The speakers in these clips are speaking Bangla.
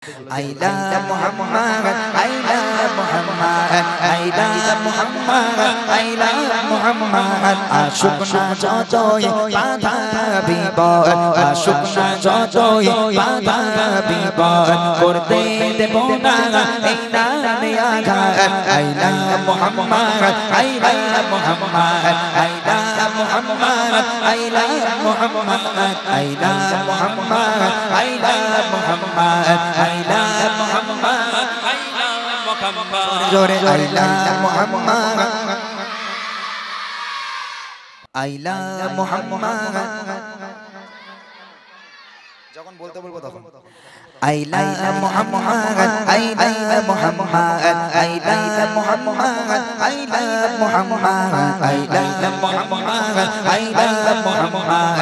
I love Muhammad, I love Muhammad, I love Muhammad, I love Muhammad. Ashukna jotoy bada bibad, ashukna jotoy bada bibad. Korte debona eina neaga. I love Muhammad, I love Muhammad, I love Muhammad, I love Muhammad, I love Muhammad, I love Muhammad, I love Muhammad, I love Muhammad. Jore I love Muhammad, I love Muhammad. যখন বলতে বলবো তখন I love Muhammad, I love Muhammad, I love Muhammad, I love Muhammad, I love Muhammad, I love Muhammad, I love Muhammad, I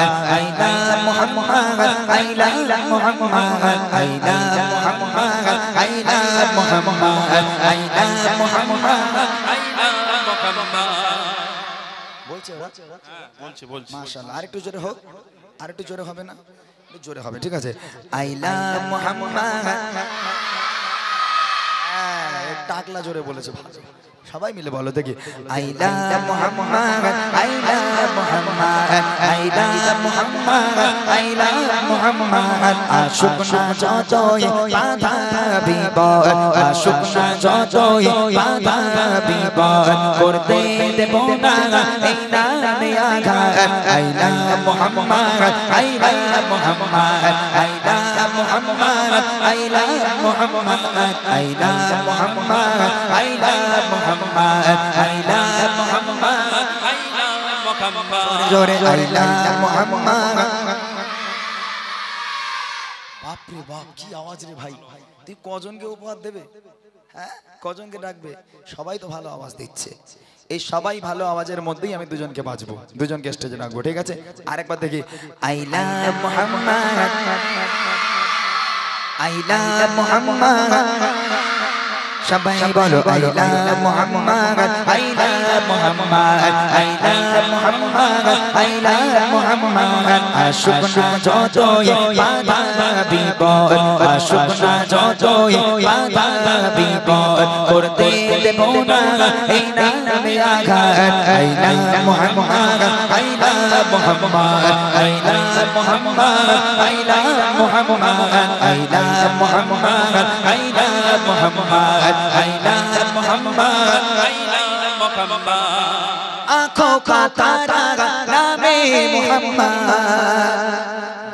love Muhammad, I love Muhammad, I love Muhammad, I love Muhammad, I love Muhammad. বলছে ওরা? বলছে মাশাআল্লাহ। আরেকটু জোরে হোক, আরেকটু জোরে হবে না? জোরে হবে, ঠিক আছে। I love Muhammad, টাকলা জোরে বলেছে, সবাই মিলে বলো দেখি। I love Muhammad, I love Muhammad, I love Muhammad, I love Muhammad. Ashukna jotoy bada bibad, ashukna jotoy bada bibad. Korte debona eina neaga. I love Muhammad, I love Muhammad, I love Muhammad, I love Muhammad, I love Muhammad, I love Muhammad, I love Muhammad, I love Muhammad. Jore I love Muhammad. বাপ রে বাপ, কি আওয়াজ রে ভাই! তুই কজনকে উপহার দেবে? হ্যাঁ, কজনকে ডাকবে? সবাই তো ভালো আওয়াজ দিচ্ছে। এই সবাই ভালো আওয়াজের মধ্যেই আমি দুজনকে বাজবো, দুজনকে স্টেজে রাখবো, ঠিক আছে? আরেকবার দেখি। I love Muhammad, I love Muhammad. সবাই বলো I love Muhammad, I love Muhammad, I love Muhammad, I love Muhammad. Ashukna jotoy bada bibad, ashukna jotoy bada bibad. Korte debona eina neaga. I love Muhammad, I love Muhammad, I love Muhammad, I love Muhammad, I love Muhammad, I love Muhammad, I love Muhammad, I love Muhammad. आँखों का तारा नामे मुहम्मद,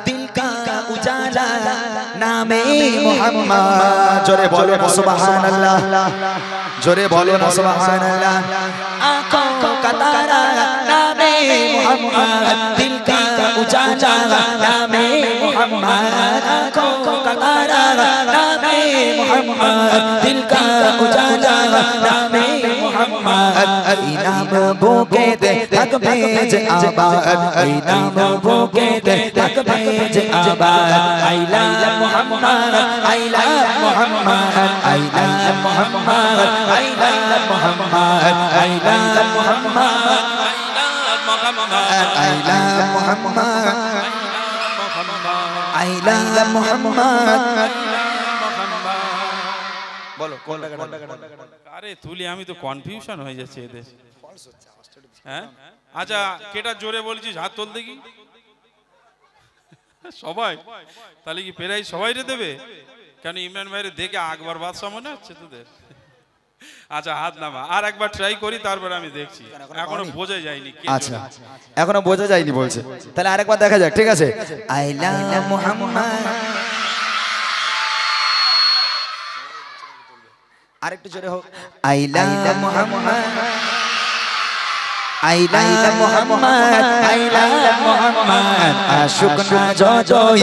दिल का उजाला नामे मुहम्मद. जोरे बोलो ना सुभान अल्लाह, जोरे बोलो ना सुभान अल्लाह. आँखों का तारा नामे मुहम्मद, दिल का उजाला नामे मुहम्मद. आँखों का तारा नामे मुहम्मद, दिल का उजाला नामे मुहम्मद. इनाम बोके दे तक भेज आबाद, इनाम बोके दे तक भेज आबाद. I love Muhammad, I love Muhammad, I love Muhammad, I love Muhammad, I love Muhammad, I love Muhammad, I love Muhammad. বলো কোনটা কোনটা? আরে তুলি আমি তো কনফিউশন হয়ে যাচ্ছে এদের। হ্যাঁ আচ্ছা, কেটা জোরে বলছিস হাত তোল দেখি সবাই। তাহলে কি পেরাই সবাই রে দেবে? কেন ইমরান ভাইরে দেখে আকবর বাদশা মনে হচ্ছে তোদের? আচ্ছা হাত নামা, আর একবার ট্রাই করি, তারপরে আমি দেখছি। এখনো বোঝা যায়নি। আচ্ছা এখনো বোঝা যায়নি বলছে, তাহলে আরেকবার দেখা যাক, ঠিক আছে? I love Muhammad, আরেকটু জোরে হোক। I love Muhammad, I love Muhammad, I love Muhammad. Ashukna jotoy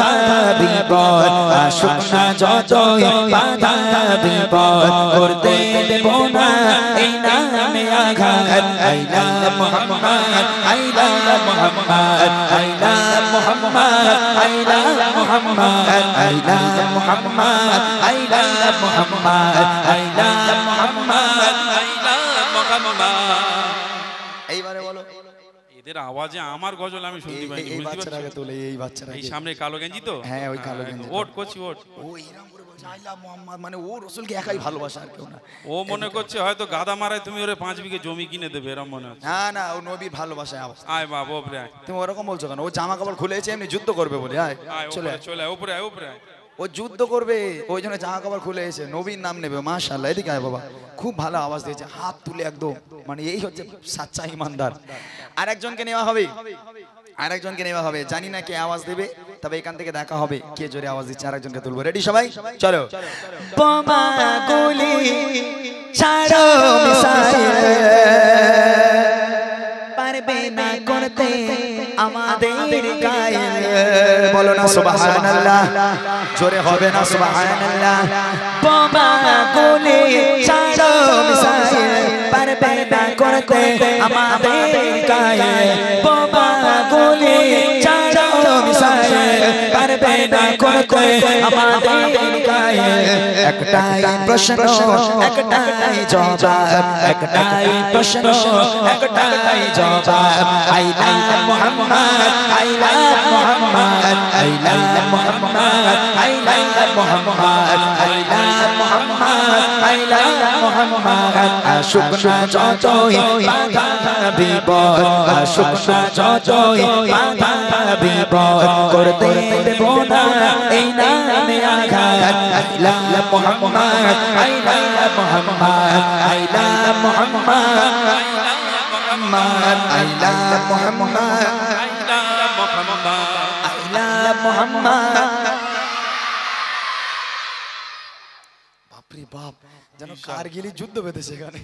bada bibad, ashukna jotoy bada bibad. Korte debona eina neaga. I love Muhammad, I love Muhammad, I love Muhammad, I love Muhammad, I love Muhammad, I love Muhammad, I love Muhammad, I love Muhammad. এইবারে বলো, এদের আওয়াজে আমার গজল আমি শুনতে এই- পাইনি, এই বুঝতে বাচ্চারা পারছো? আগে তোলে, এই বাচ্চারা এই আগে। সামনে কালো গেঞ্জি তো? হ্যাঁ, ওই কালো গেঞ্জি। ওট করছি ওট। ও এরকম করে বলছে আই লাভ মোহাম্মদ, মানে ও রসুলকে একাই ভালোবাসে আর কেউ না। ও মনে করছে হয়তো গাদা মারায় তুমি ওরে 5 বিঘে জমি কিনে দেবে, এরকম মনে হচ্ছে। না না, ও নবীর ভালোবাসায় আওয়াজ। আয় বাবা ওপরে আয়, তুমি ওরকম বলছো কেন? ও জামা কাপড় খুলেছে এমনি যুদ্ধ করবে বলে। আয় আয় চলে ওপরে আয়। চলে আয়, উপরে আয় উপরে আয়। ও যুদ্ধ করবে, ওই জন্য জামা কাপড় খুলে এসে নবীর নাম নেবে। মাশাআল্লাহ, এদিকে আয় বাবা। খুব ভালো আওয়াজ দিয়েছে, হাত তুলে একদম, মানে এই হচ্ছে সাচ্চা ইমানদার। আর একজনকে নেওয়া হবে, আর একজনকে নেওয়া হবে, জানি না কে আওয়াজ দেবে, তবে এখান থেকে দেখা হবে কে জোরে আওয়াজ দিচ্ছে। আর একজনকে তুলবো। রেডি সবাই? চলো। বোমা গুলি ছাড়ো মিসাইল, পারবে না করতে আমাদের গায়ে। বলো না সুবহানাল্লাহ, জোরে হবে না সুবহানাল্লাহ। বোমা গুলি ছাড়ো মিসাইল, পারবে না করতে আমাদের গায়ে। বোমা গুলি ছাড়ো মিসাইল, পারবে না করতে আমাদের গায়ে। একটাই প্রশ্ন, একটাই জবাব, একটাই প্রশ্ন, একটাই জবাব। I love Muhammad, I love Muhammad, I love Muhammad, I love Muhammad, I love Muhammad, I love Muhammad. আশুক না যতই বাধা বিপদ, আশুক না যতই বাধা বিপদ, করতে দেব না এই নামে আঘাত। I love Muhammad, I love Muhammad, I love Muhammad, I love Muhammad, I love Muhammad. বাপরে বাপ, যেন কারগিলি যুদ্ধ বেঁধেছে এখানে।